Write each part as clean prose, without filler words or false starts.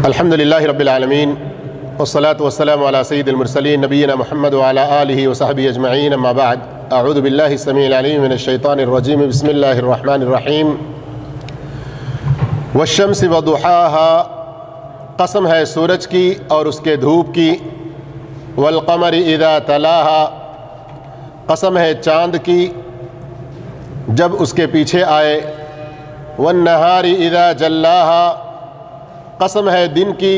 الحمد للہ رب العالمین والصلاة والسلام على سید المرسلین نبینا محمد وعلى آلہ وصحبہ اجمعین اما بعد اعوذ باللہ السمیع العلیم من الشیطان الرجیم بسم اللہ الرحمن الرحیم والشمس وضحاها قسم ہے سورج کی اور اس کے دھوپ کی، والقمر اذا تلاها قسم ہے چاند کی جب اس کے پیچھے آئے، والنہار اذا جلاها قسم ہے دن کی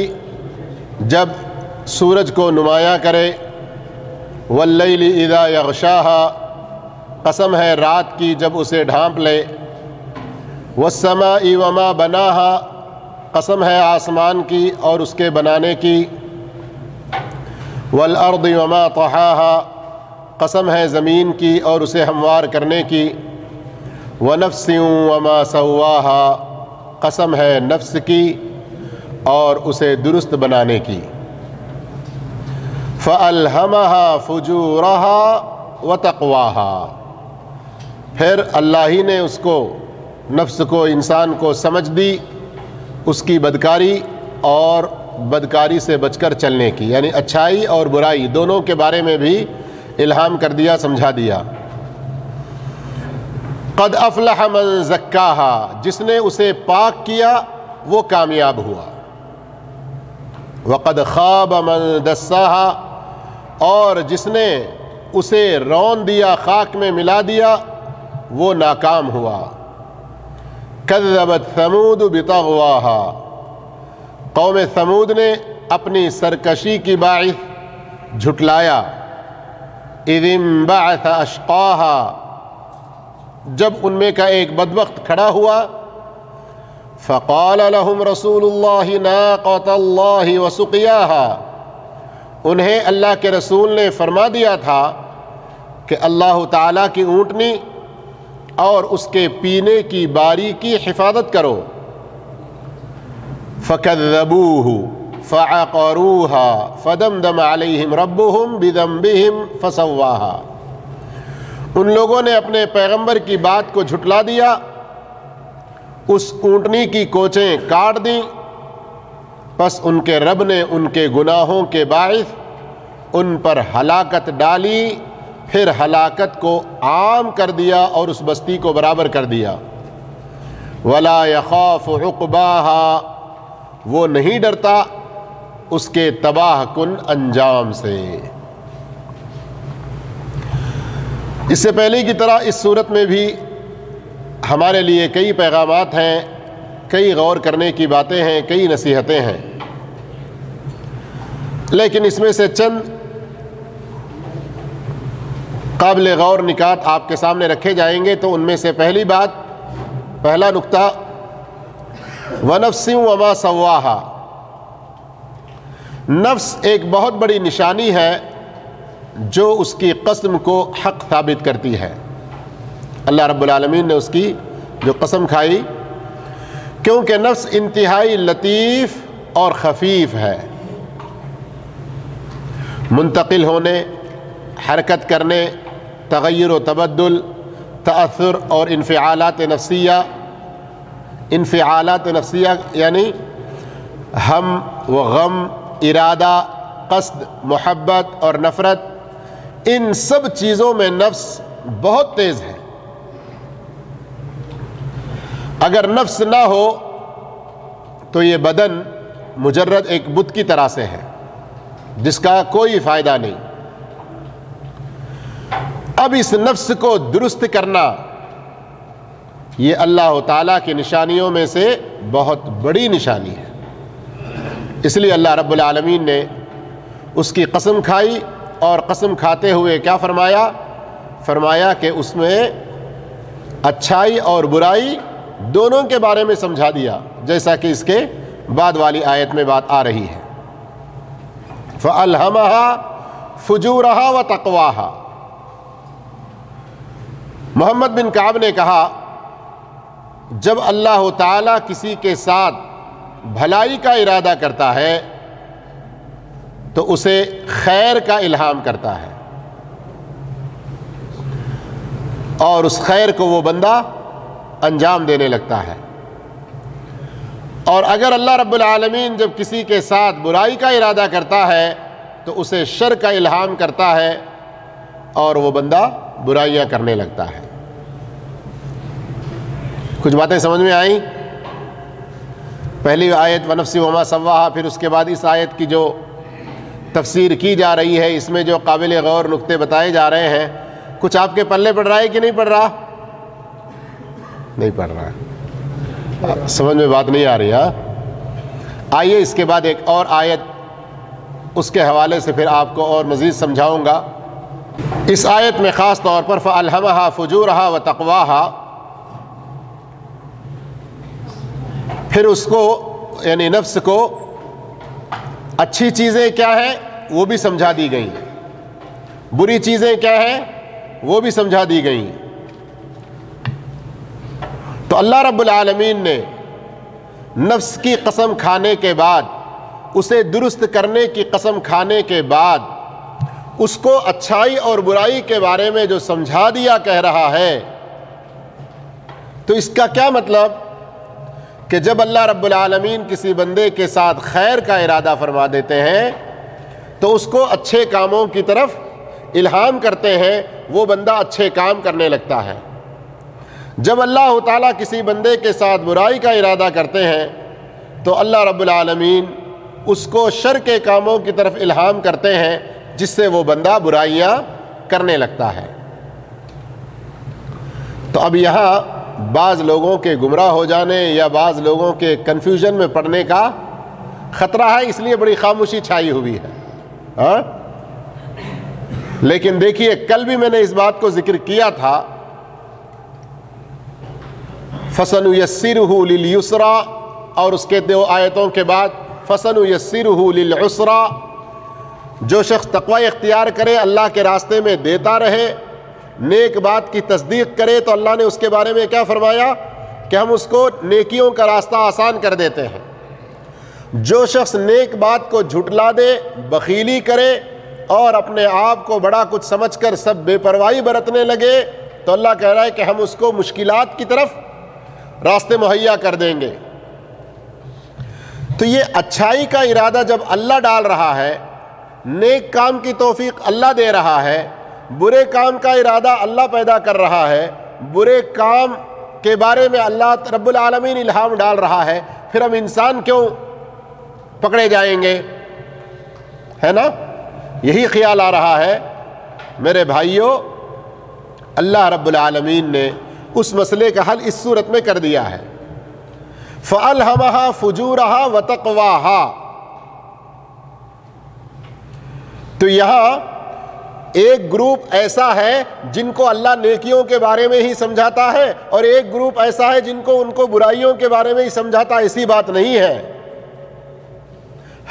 جب سورج کو نمایاں کرے، واللیل اذا یغشاها قسم ہے رات کی جب اسے ڈھانپ لے، والسماء وما بناها قسم ہے آسمان کی اور اس کے بنانے کی، والارض وما طحاها قسم ہے زمین کی اور اسے ہموار کرنے کی، ونفس وما سواها قسم ہے نفس کی اور اسے درست بنانے کی، فَأَلْهَمَهَا فُجُورَهَا وَتَقْوَاهَا پھر اللہ ہی نے اس کو، نفس کو، انسان کو سمجھ دی اس کی بدکاری اور بدکاری سے بچ کر چلنے کی، یعنی اچھائی اور برائی دونوں کے بارے میں بھی الہام کر دیا، سمجھا دیا۔ قد افلح من زکاها جس نے اسے پاک کیا وہ کامیاب ہوا، وقد خاب من دساها اور جس نے اسے رون دیا، خاک میں ملا دیا، وہ ناکام ہوا۔ کذبت ثمود بطغواها قوم ثمود نے اپنی سرکشی کی باعث جھٹلایا، اذ انبعث اشقاها جب ان میں کا ایک بدبخت کھڑا ہوا، فقال لهم رسول اللہ ناقۃ اللہ وسقیاها انہیں اللہ کے رسول نے فرما دیا تھا کہ اللہ تعالیٰ کی اونٹنی اور اس کے پینے کی باری کی حفاظت کرو۔ فکذبوہ فعقروها فدمدم علیہم ربہم بذنبہم فسواها ان لوگوں نے اپنے پیغمبر کی بات کو جھٹلا دیا، اس اونٹنی کی کوچیں کاٹ دیں، پس ان کے رب نے ان کے گناہوں کے باعث ان پر ہلاکت ڈالی، پھر ہلاکت کو عام کر دیا اور اس بستی کو برابر کر دیا۔ ولا یخاف عقباها وہ نہیں ڈرتا اس کے تباہ کن انجام سے۔ اس سے پہلے کی طرح اس صورت میں بھی ہمارے لیے کئی پیغامات ہیں، کئی غور کرنے کی باتیں ہیں، کئی نصیحتیں ہیں، لیکن اس میں سے چند قابل غور نکات آپ کے سامنے رکھے جائیں گے۔ تو ان میں سے پہلی بات، پہلا نقطہ، وَنَفْسٍ وَمَا سَوَّاهَا نفس ایک بہت بڑی نشانی ہے جو اس کی قسم کو حق ثابت کرتی ہے۔ اللہ رب العالمین نے اس کی جو قسم کھائی، کیونکہ نفس انتہائی لطیف اور خفیف ہے، منتقل ہونے، حرکت کرنے، تغیر و تبدل، تأثر اور انفعالات نفسیہ یعنی ہم و غم، ارادہ، قصد، محبت اور نفرت، ان سب چیزوں میں نفس بہت تیز ہے۔ اگر نفس نہ ہو تو یہ بدن مجرد ایک بت کی طرح سے ہے جس کا کوئی فائدہ نہیں۔ اب اس نفس کو درست کرنا یہ اللہ تعالیٰ کی نشانیوں میں سے بہت بڑی نشانی ہے، اس لیے اللہ رب العالمین نے اس کی قسم کھائی، اور قسم کھاتے ہوئے کیا فرمایا؟ فرمایا کہ اس میں اچھائی اور برائی دونوں کے بارے میں سمجھا دیا، جیسا کہ اس کے بعد والی آیت میں بات آ رہی ہے۔ فَأَلْهَمَهَا فُجُورَهَا وَتَقْوَاهَا محمد بن کعب نے کہا، جب اللہ تعالیٰ کسی کے ساتھ بھلائی کا ارادہ کرتا ہے تو اسے خیر کا الہام کرتا ہے، اور اس خیر کو وہ بندہ انجام دینے لگتا ہے۔ اور اگر اللہ رب العالمین جب کسی کے ساتھ برائی کا ارادہ کرتا ہے تو اسے شر کا الہام کرتا ہے اور وہ بندہ برائیاں کرنے لگتا ہے۔ کچھ باتیں سمجھ میں آئیں؟ پہلی آیت وَنَفْسٍ وَمَا سَوَّاهَا، پھر اس کے بعد اس آیت کی جو تفسیر کی جا رہی ہے، اس میں جو قابل غور نقطے بتائے جا رہے ہیں، کچھ آپ کے پلے پڑ رہا ہے کہ نہیں پڑ رہا؟ نہیں پڑ رہا ہے، سمجھ میں بات نہیں آ رہی۔ آئیے اس کے بعد ایک اور آیت اس کے حوالے سے پھر آپ کو اور مزید سمجھاؤں گا۔ اس آیت میں خاص طور پر فَأَلْهَمَهَا فُجُورَهَا وَتَقْوَاهَا، پھر اس کو یعنی نفس کو اچھی چیزیں کیا ہیں وہ بھی سمجھا دی گئیں، بری چیزیں کیا ہیں وہ بھی سمجھا دی گئیں۔ تو اللہ رب العالمین نے نفس کی قسم کھانے کے بعد، اسے درست کرنے کی قسم کھانے کے بعد، اس کو اچھائی اور برائی کے بارے میں جو سمجھا دیا کہہ رہا ہے، تو اس کا کیا مطلب کہ جب اللہ رب العالمین کسی بندے کے ساتھ خیر کا ارادہ فرما دیتے ہیں تو اس کو اچھے کاموں کی طرف الہام کرتے ہیں، وہ بندہ اچھے کام کرنے لگتا ہے۔ جب اللہ تعالیٰ کسی بندے کے ساتھ برائی کا ارادہ کرتے ہیں تو اللہ رب العالمین اس کو شر کے کاموں کی طرف الہام کرتے ہیں، جس سے وہ بندہ برائیاں کرنے لگتا ہے۔ تو اب یہاں بعض لوگوں کے گمراہ ہو جانے یا بعض لوگوں کے کنفیوژن میں پڑنے کا خطرہ ہے، اس لیے بڑی خاموشی چھائی ہوئی ہے۔ لیکن دیکھیے، کل بھی میں نے اس بات کو ذکر کیا تھا، فَسَنُيَسِّرُهُ لِلْيُسْرَى، اور اس کے 2 آیتوں کے بعد فَسَنُيَسِّرُهُ لِلْعُسْرَى۔ جو شخص تقوی اختیار کرے، اللہ کے راستے میں دیتا رہے، نیک بات کی تصدیق کرے، تو اللہ نے اس کے بارے میں کیا فرمایا کہ ہم اس کو نیکیوں کا راستہ آسان کر دیتے ہیں۔ جو شخص نیک بات کو جھٹلا دے، بخیلی کرے اور اپنے آپ کو بڑا کچھ سمجھ کر سب بے پرواہی برتنے لگے، تو اللہ کہہ رہا ہے کہ ہم اس کو مشکلات کی طرف راستے مہیا کر دیں گے۔ تو یہ اچھائی کا ارادہ جب اللہ ڈال رہا ہے، نیک کام کی توفیق اللہ دے رہا ہے، برے کام کا ارادہ اللہ پیدا کر رہا ہے، برے کام کے بارے میں اللہ رب العالمین الہام ڈال رہا ہے، پھر ہم انسان کیوں پکڑے جائیں گے؟ ہے نا؟ یہی خیال آ رہا ہے۔ میرے بھائیوں، اللہ رب العالمین نے اس مسئلے کا حل اس صورت میں کر دیا ہے، فَأَلْهَمَهَا فُجُورَهَا وَتَقْوَاهَا۔ تو یہاں ایک گروپ ایسا ہے جن کو اللہ نیکیوں کے بارے میں ہی سمجھاتا ہے، اور ایک گروپ ایسا ہے جن کو ان کو برائیوں کے بارے میں ہی سمجھاتا ہے۔ ایسی بات نہیں ہے،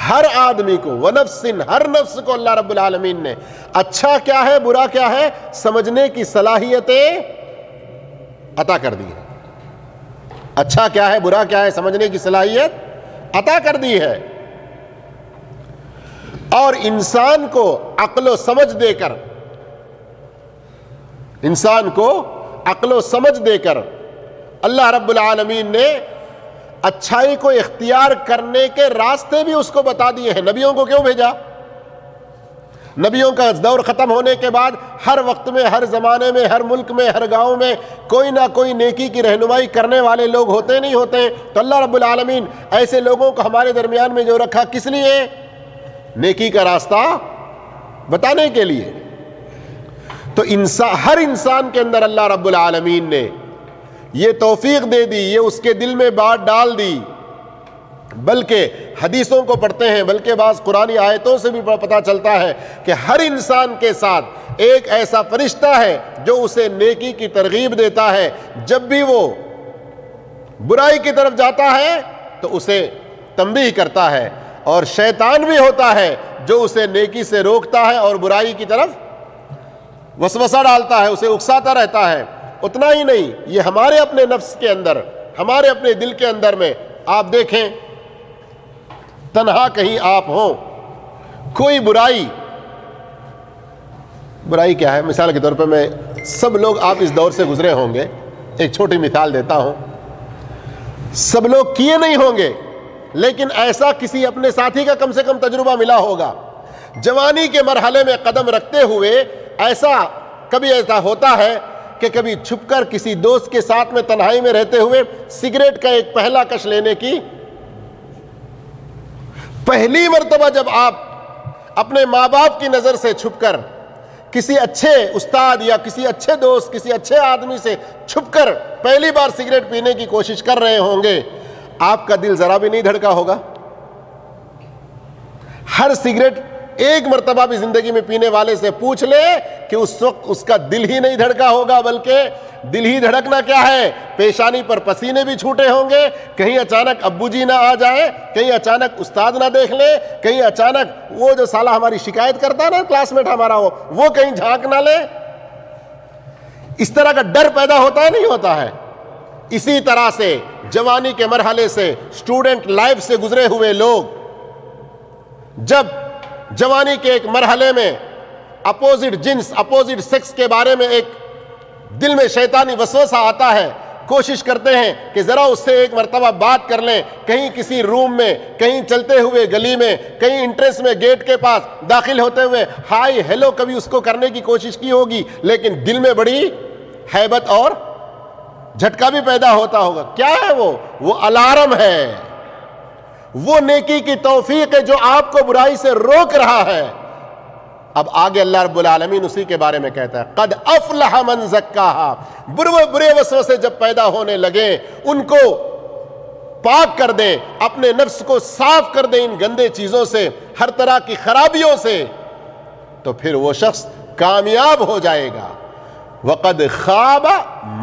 ہر آدمی کو وَنَفْسٍ، ہر نفس کو اللہ رب العالمین نے اچھا کیا ہے برا کیا ہے سمجھنے کی صلاحیتیں عطا کر دی ہے۔ اچھا کیا ہے برا کیا ہے سمجھنے کی صلاحیت عطا کر دی ہے، اور انسان کو عقل و سمجھ دے کر، انسان کو عقل و سمجھ دے کر اللہ رب العالمین نے اچھائی کو اختیار کرنے کے راستے بھی اس کو بتا دیے ہیں۔ نبیوں کو کیوں بھیجا؟ نبیوں کا دور ختم ہونے کے بعد ہر وقت میں، ہر زمانے میں، ہر ملک میں، ہر گاؤں میں کوئی نہ کوئی نیکی کی رہنمائی کرنے والے لوگ ہوتے نہیں ہوتے ہیں۔ تو اللہ رب العالمین ایسے لوگوں کو ہمارے درمیان میں جو رکھا، کس لیے؟ نیکی کا راستہ بتانے کے لیے۔ تو ہر انسان کے اندر اللہ رب العالمین نے یہ توفیق دے دی، یہ اس کے دل میں بات ڈال دی، بلکہ حدیثوں کو پڑھتے ہیں، بلکہ بعض قرآنی آیتوں سے بھی پتہ چلتا ہے کہ ہر انسان کے ساتھ ایک ایسا فرشتہ ہے جو اسے نیکی کی ترغیب دیتا ہے۔ جب بھی وہ برائی کی طرف جاتا ہے تو اسے تنبیہ کرتا ہے، اور شیطان بھی ہوتا ہے جو اسے نیکی سے روکتا ہے اور برائی کی طرف وسوسہ ڈالتا ہے، اسے اکساتا رہتا ہے۔ اتنا ہی نہیں، یہ ہمارے اپنے نفس کے اندر، ہمارے اپنے دل کے اندر میں آپ دیکھیں، تنہا کہیں آپ ہوں، کوئی برائی کیا ہے؟ مثال کے طور پہ میں، سب لوگ آپ اس دور سے گزرے ہوں گے، ایک چھوٹی مثال دیتا ہوں۔ سب لوگ کیے نہیں ہوں گے، لیکن ایسا کسی اپنے ساتھی کا کم سے کم تجربہ ملا ہوگا۔ جوانی کے مرحلے میں قدم رکھتے ہوئے کبھی ایسا ہوتا ہے کہ کبھی چھپ کر کسی دوست کے ساتھ میں تنہائی میں رہتے ہوئے سگریٹ کا ایک پہلا کش لینے کی پہلی مرتبہ جب آپ اپنے ماں باپ کی نظر سے چھپ کر کسی اچھے استاد یا کسی اچھے دوست، کسی اچھے آدمی سے چھپ کر پہلی بار سگریٹ پینے کی کوشش کر رہے ہوں گے، آپ کا دل ذرا بھی نہیں دھڑکا ہوگا؟ ہر سگریٹ ایک مرتبہ بھی زندگی میں پینے والے سے پوچھ لے کہ اس وقت اس کا دل ہی نہیں دھڑکا ہوگا، بلکہ دل ہی دھڑکنا کیا ہے، پیشانی پر پسینے بھی چھوٹے ہوں گے، کہیں اچانک ابو جی نہ آ جائیں، کہیں اچانک استاد نہ دیکھ لے، کہیں اچانک وہ جو سالہ ہماری شکایت کرتا ہے نا کلاس میٹ ہمارا وہ کہیں جھانک نہ لے۔ اس طرح کا ڈر پیدا ہوتا ہے، نہیں ہوتا ہے؟ اسی طرح سے جوانی کے مرحلے سے، اسٹوڈنٹ لائف سے گزرے ہوئے لوگ جب جوانی کے ایک مرحلے میں اپوزٹ جنس، اپوزٹ سیکس کے بارے میں ایک دل میں شیطانی وسوسہ آتا ہے، کوشش کرتے ہیں کہ ذرا اس سے ایک مرتبہ بات کر لیں، کہیں کسی روم میں، کہیں چلتے ہوئے گلی میں، کہیں انٹرنس میں گیٹ کے پاس داخل ہوتے ہوئے ہائی ہیلو کبھی اس کو کرنے کی کوشش کی ہوگی، لیکن دل میں بڑی ہیبت اور جھٹکا بھی پیدا ہوتا ہوگا۔ کیا ہے وہ الارم ہے، وہ نیکی کی توفیق ہے جو آپ کو برائی سے روک رہا ہے۔ اب آگے اللہ رب العالمین اسی کے بارے میں کہتا ہے، قد افلح من زکاہا، برے وسوسے جب پیدا ہونے لگے ان کو پاک کر دیں، اپنے نفس کو صاف کر دیں ان گندے چیزوں سے، ہر طرح کی خرابیوں سے، تو پھر وہ شخص کامیاب ہو جائے گا۔ وقد خواب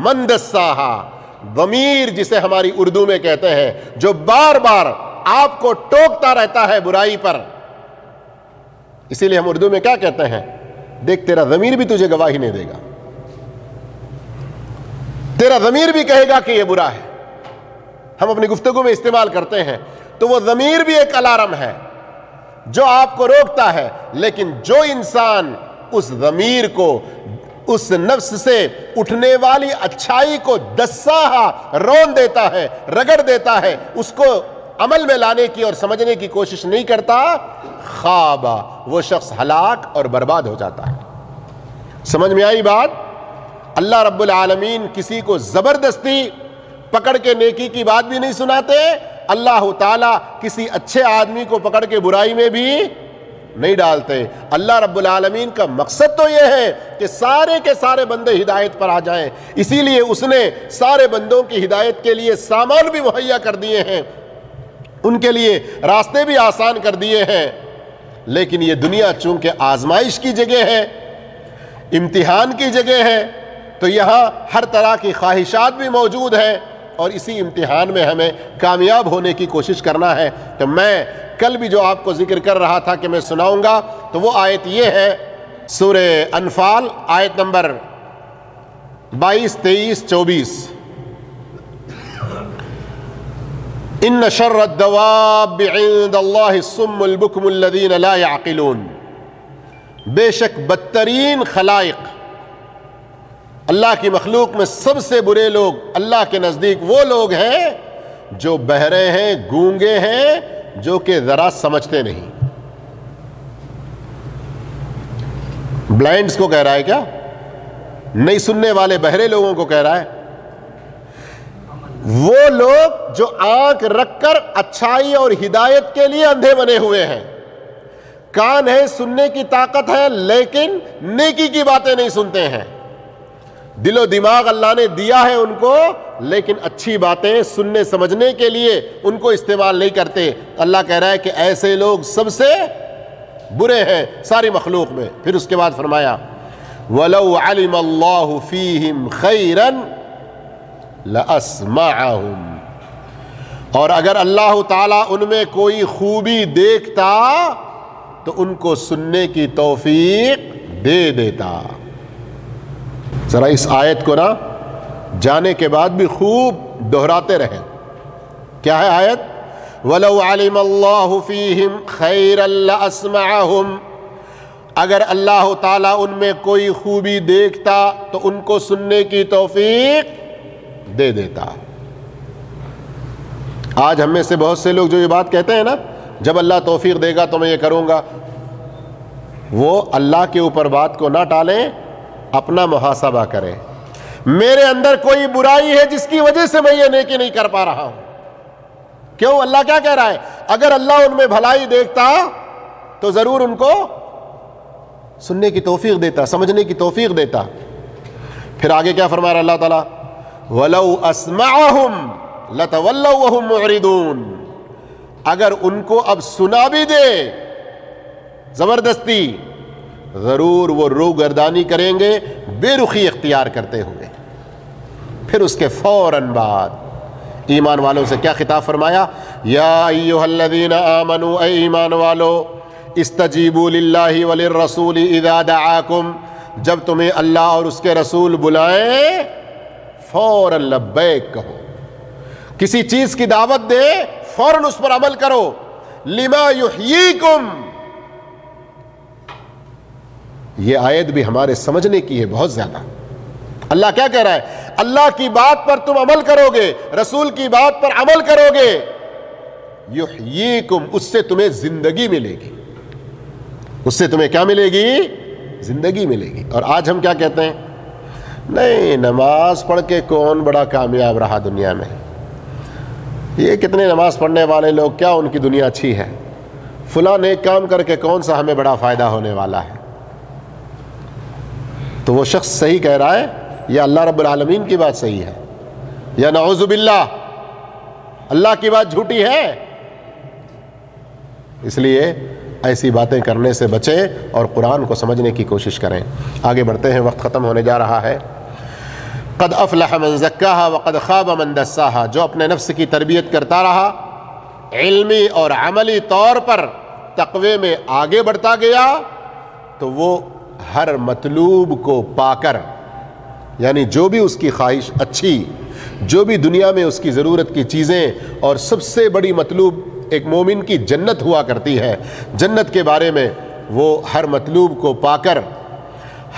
من دساہا، ضمیر جسے ہماری اردو میں کہتے ہیں، جو بار بار آپ کو ٹوکتا رہتا ہے برائی پر، اسی لیے ہم اردو میں کیا کہتے ہیں، دیکھ تیرا ضمیر بھی تجھے گواہی نہیں دے گا، تیرا ضمیر بھی کہے گا کہ یہ برا ہے، ہم اپنی گفتگو میں استعمال کرتے ہیں۔ تو وہ ضمیر بھی ایک الارم ہے جو آپ کو روکتا ہے، لیکن جو انسان اس ضمیر کو، اس نفس سے اٹھنے والی اچھائی کو دساہا رون دیتا ہے، رگڑ دیتا ہے، اس کو عمل میں لانے کی اور سمجھنے کی کوشش نہیں کرتا، خوابا، وہ شخص ہلاک اور برباد ہو جاتا ہے۔ سمجھ میں آئی بات؟ اللہ رب العالمین کسی کو زبردستی پکڑ کے نیکی کی بات بھی نہیں سناتے، اللہ تعالیٰ کسی اچھے آدمی کو پکڑ کے برائی میں بھی نہیں ڈالتے۔ اللہ رب العالمین کا مقصد تو یہ ہے کہ سارے کے سارے بندے ہدایت پر آ جائیں، اسی لیے اس نے سارے بندوں کی ہدایت کے لیے سامان بھی مہیا کر دیے ہیں، ان کے لیے راستے بھی آسان کر دیے ہیں۔ لیکن یہ دنیا چونکہ آزمائش کی جگہ ہے، امتحان کی جگہ ہے، تو یہاں ہر طرح کی خواہشات بھی موجود ہیں، اور اسی امتحان میں ہمیں کامیاب ہونے کی کوشش کرنا ہے۔ تو میں کل بھی جو آپ کو ذکر کر رہا تھا کہ میں سناؤں گا، تو وہ آیت یہ ہے، سورہ انفال آیت نمبر 22، 23، 24۔ ان شر الدواب عند اللہ الصم البکم الذین لا یعقلون، بے شک بدترین خلائق، اللہ کی مخلوق میں سب سے برے لوگ اللہ کے نزدیک وہ لوگ ہیں جو بہرے ہیں، گونگے ہیں، جو کہ ذرا سمجھتے نہیں۔ بلائنڈز کو کہہ رہا ہے کیا؟ نہیں سننے والے بہرے لوگوں کو کہہ رہا ہے۔ وہ لوگ جو آنکھ رکھ کر اچھائی اور ہدایت کے لیے اندھے بنے ہوئے ہیں، کان ہے، سننے کی طاقت ہے، لیکن نیکی کی باتیں نہیں سنتے ہیں۔ دل و دماغ اللہ نے دیا ہے ان کو، لیکن اچھی باتیں سننے سمجھنے کے لیے ان کو استعمال نہیں کرتے۔ اللہ کہہ رہا ہے کہ ایسے لوگ سب سے برے ہیں ساری مخلوق میں۔ پھر اس کے بعد فرمایا وَلَوْ عَلِمَ اللَّهُ فِيهِمْ خَيْرًا لَأَسْمَعَهُمْ، اور اگر اللہ تعالیٰ ان میں کوئی خوبی دیکھتا تو ان کو سننے کی توفیق دے دیتا۔ ذرا اس آیت کو نا جانے کے بعد بھی خوب دہراتے رہیں۔ کیا ہے آیت؟ وَلَوْ عَلِمَ اللَّهُ فِيهِمْ خَيْرًا لَأَسْمَعَهُمْ، اگر اللہ تعالیٰ ان میں کوئی خوبی دیکھتا تو ان کو سننے کی توفیق دے دیتا۔ آج ہم میں سے بہت سے لوگ جو یہ بات کہتے ہیں نا، جب اللہ توفیق دے گا تو میں یہ کروں گا، وہ اللہ کے اوپر بات کو نہ ٹالیں، اپنا محاسبہ کریں، میرے اندر کوئی برائی ہے جس کی وجہ سے میں یہ نیکی نہیں کر پا رہا ہوں۔ کیوں؟ اللہ کیا کہہ رہا ہے؟ اگر اللہ ان میں بھلائی دیکھتا تو ضرور ان کو سننے کی توفیق دیتا، سمجھنے کی توفیق دیتا۔ پھر آگے کیا فرما رہا اللہ تعالیٰ؟ وَلَوْ أَسْمَعَهُمْ لَتَوَلَّوْا وَهُمْ مُعْرِضُونَ، اگر ان کو اب سنا بھی دے زبردستی، ضرور وہ روگردانی کریں گے بے رخی اختیار کرتے ہوئے۔ پھر اس کے فوراً بعد ایمان والوں سے کیا خطاب فرمایا؟ یا ایھا الذین آمنوا، اے ایمان والو، استجیبوا للہ وللرسول اذا دعاکم، جب تمہیں اللہ اور اس کے رسول بلائیں فوراً لبیک کہو، کسی چیز کی دعوت دے فوراً اس پر عمل کرو، لما یحییکم۔ یہ آیت بھی ہمارے سمجھنے کی ہے بہت زیادہ۔ اللہ کیا کہہ رہا ہے؟ اللہ کی بات پر تم عمل کرو گے، رسول کی بات پر عمل کرو گے، یحییکم، اس سے تمہیں زندگی ملے گی، اس سے تمہیں کیا ملے گی؟ زندگی ملے گی۔ اور آج ہم کیا کہتے ہیں؟ نہیں، نماز پڑھ کے کون بڑا کامیاب رہا دنیا میں، یہ کتنے نماز پڑھنے والے لوگ، کیا ان کی دنیا اچھی ہے، فلاں نیک کام کر کے کون سا ہمیں بڑا فائدہ ہونے والا ہے۔ تو وہ شخص صحیح کہہ رہا ہے یا اللہ رب العالمین کی بات صحیح ہے، یا نعوذ باللہ اللہ کی بات جھوٹی ہے؟ اس لیے ایسی باتیں کرنے سے بچیں اور قرآن کو سمجھنے کی کوشش کریں۔ آگے بڑھتے ہیں، وقت ختم ہونے جا رہا ہے۔ قد افلح من زکاہا وقد خاب من دساہا، جو اپنے نفس کی تربیت کرتا رہا، علمی اور عملی طور پر تقوی میں آگے بڑھتا گیا، تو وہ ہر مطلوب کو پا کر، یعنی جو بھی اس کی خواہش اچھی، جو بھی دنیا میں اس کی ضرورت کی چیزیں، اور سب سے بڑی مطلوب ایک مومن کی جنت ہوا کرتی ہے، جنت کے بارے میں وہ ہر مطلوب کو پا کر،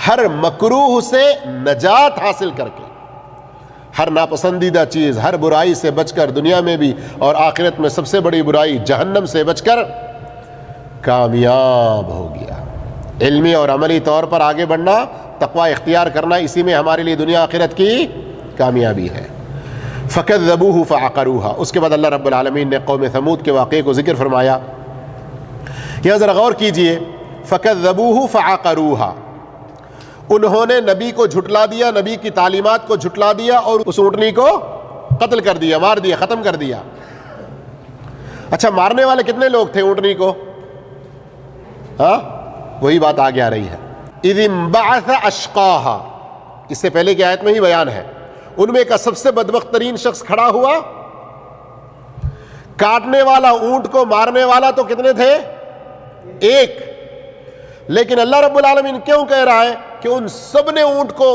ہر مکروہ سے نجات حاصل کر کے، ہر ناپسندیدہ چیز، ہر برائی سے بچ کر دنیا میں بھی اور آخرت میں سب سے بڑی برائی جہنم سے بچ کر کامیاب ہو گیا۔ علمی اور عملی طور پر آگے بڑھنا، تقوی اختیار کرنا، اسی میں ہمارے لیے دنیا آخرت کی کامیابی ہے۔ فَكَذَّبُوهُ فَعَقَرُوهَا، اس کے بعد اللہ رب العالمین نے قوم ثمود کے واقعے کو ذکر فرمایا۔ یہاں ذرا غور کیجئے، فَكَذَّبُوهُ فَعَقَرُوهَا، انہوں نے نبی کو جھٹلا دیا، نبی کی تعلیمات کو جھٹلا دیا اور اس اونٹنی کو قتل کر دیا، مار دیا، ختم کر دیا۔ اچھا، مارنے والے کتنے لوگ تھے اونٹنی کو؟ ہاں، وہی بات آگے آ رہی ہے۔ اِذِ انبَعَثَ أَشْقَاهَا، اس سے پہلے کی آیت میں ہی بیان ہے، ان میں کا سب سے بدبخت ترین شخص کھڑا ہوا، کاٹنے والا اونٹ کو مارنے والا تو کتنے تھے؟ ایک، لیکن اللہ رب العالمین کیوں کہہ رہا ہے کہ ان سب نے اونٹ کو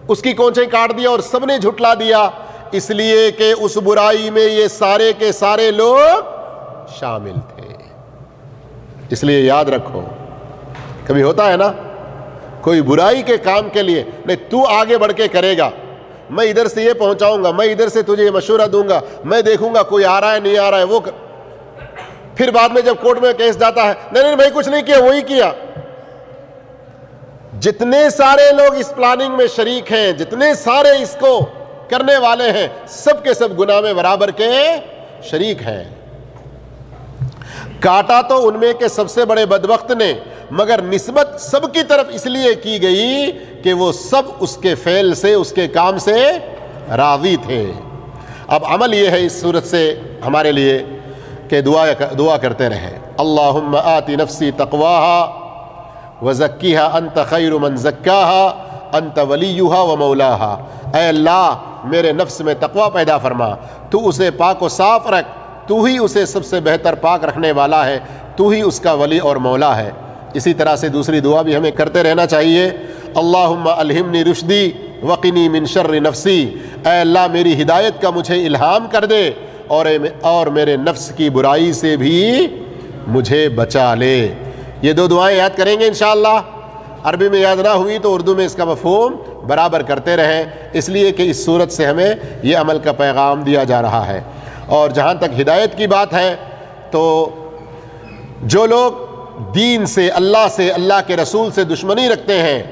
اس کی کونچیں کاٹ دیا اور سب نے جھٹلا دیا؟ اس لیے کہ اس برائی میں یہ سارے کے سارے لوگ شامل تھے۔ اس لیے یاد رکھو، کبھی ہوتا ہے نا کوئی برائی کے کام کے لیے، نہیں تو آگے بڑھ کے کرے گا، میں ادھر سے یہ پہنچاؤں گا، میں ادھر سے تجھے یہ مشورہ دوں گا، میں دیکھوں گا کوئی آ رہا ہے نہیں آ رہا ہے، وہ پھر بعد میں جب کورٹ میں کیس جاتا ہے، نہیں میں کچھ نہیں کیا، وہی کیا۔ جتنے سارے لوگ اس پلاننگ میں شریک ہیں، جتنے سارے اس کو کرنے والے ہیں، سب کے سب گناہ میں برابر کے شریک ہیں۔ کاٹا تو ان میں کے سب سے بڑے بدبخت نے، مگر نسبت سب کی طرف اس لیے کی گئی کہ وہ سب اس کے فعل سے، اس کے کام سے راضی تھے۔ اب عمل یہ ہے اس صورت سے ہمارے لیے کہ دعا کرتے رہیں، اللہم آتی نفسی تقواہا وزکیہا انت خیر من زکاہا انت ولیہا ومولاہا، اے اللہ میرے نفس میں تقوی پیدا فرما، تو اسے پاک و صاف رکھ، تو ہی اسے سب سے بہتر پاک رکھنے والا ہے، تو ہی اس کا ولی اور مولا ہے۔ اسی طرح سے دوسری دعا بھی ہمیں کرتے رہنا چاہیے، اللہم الہمنی رشدی وقنی من شر نفسی، اے اللہ میری ہدایت کا مجھے الہام کر دے اور میرے نفس کی برائی سے بھی مجھے بچا لے۔ یہ دو دعائیں یاد کریں گے انشاءاللہ، عربی میں یاد نہ ہوئی تو اردو میں اس کا مفہوم برابر کرتے رہیں، اس لیے کہ اس صورت سے ہمیں یہ عمل کا پیغام دیا جا رہا ہے۔ اور جہاں تک ہدایت کی بات ہے تو جو لوگ دین سے، اللہ کے رسول سے دشمنی رکھتے ہیں،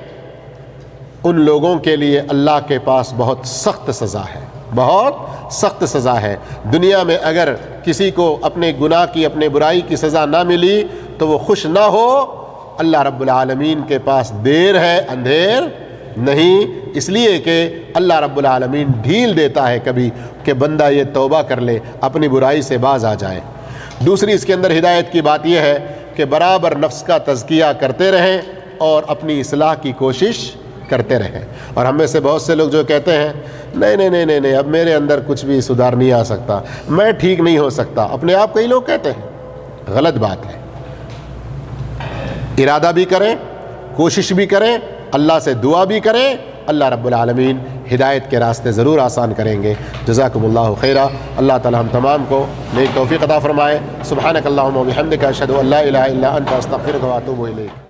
ان لوگوں کے لیے اللہ کے پاس بہت سخت سزا ہے، بہت سخت سزا ہے۔ دنیا میں اگر کسی کو اپنے گناہ کی، اپنے برائی کی سزا نہ ملی تو وہ خوش نہ ہو، اللہ رب العالمین کے پاس دیر ہے، اندھیر نہیں، اس لیے کہ اللہ رب العالمین ڈھیل دیتا ہے کبھی کہ بندہ یہ توبہ کر لے، اپنی برائی سے باز آ جائے۔ دوسری اس کے اندر ہدایت کی بات یہ ہے کہ برابر نفس کا تزکیہ کرتے رہیں اور اپنی اصلاح کی کوشش کرتے رہیں۔ اور ہم میں سے بہت سے لوگ جو کہتے ہیں نہیں اب میرے اندر کچھ بھی سدھار نہیں آ سکتا، میں ٹھیک نہیں ہو سکتا، اپنے آپ کئی لوگ کہتے ہیں، غلط بات ہے۔ ارادہ بھی کریں، کوشش بھی کریں، اللہ سے دعا بھی کریں، اللہ رب العالمین ہدایت کے راستے ضرور آسان کریں گے۔ جزاکم اللہ خیرہ۔ اللہ تعالی ہم تمام کو نیک توفیق عطا فرمائے۔ سبحانک اللہم و بحمدک، اشہد ان لا الہ الا انت، استغفرک و اتوب الیک۔